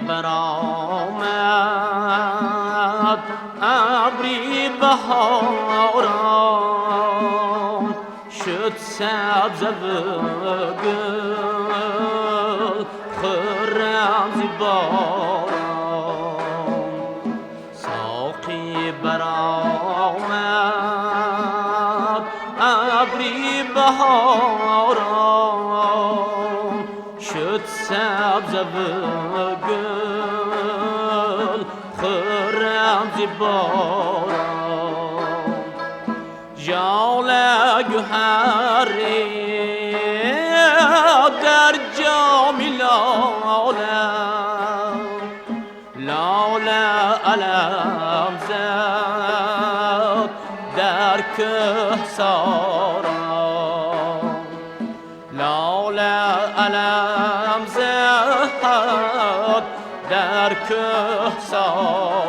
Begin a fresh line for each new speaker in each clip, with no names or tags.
برآمد ابری بهاران شد سبز و گل خرم ز باران ساقی برآمد ابری بهاران شد سبز و گل خرم ز باران جال گوهری در جام لاله لاله علم زد در کهساران لاله علم زد در کهساران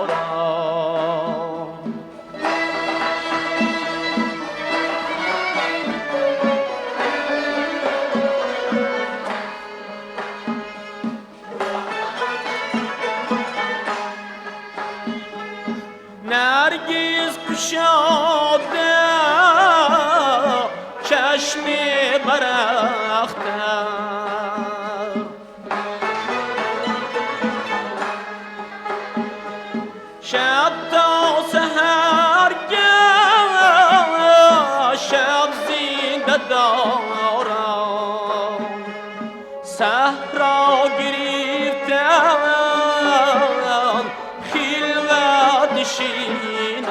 نرگس کشاده چشم برافته شب تا سحرگه شب زنده دارم صحرا گرفتم خلوت نشینم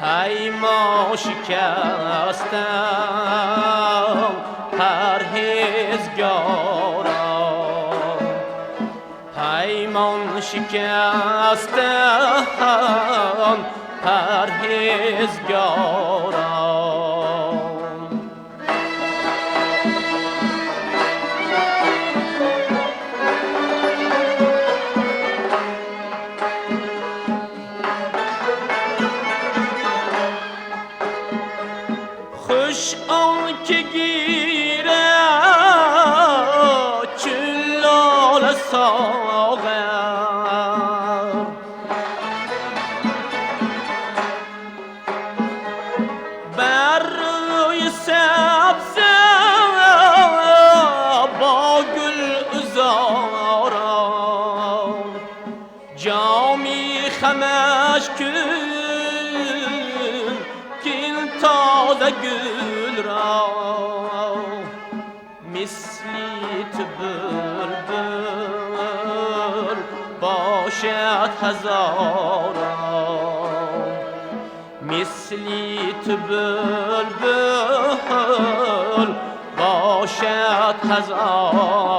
پیما شکستم پرهیزگارم پیمان شکستم پرهیزگارم خوش آن که گیره چلال ساغر بر روی سبزه با گل عذاران جامی خمش کن تازه گل را مثلی تو بلبل باشد هزاران مثلی تو بلبل باشد هزاران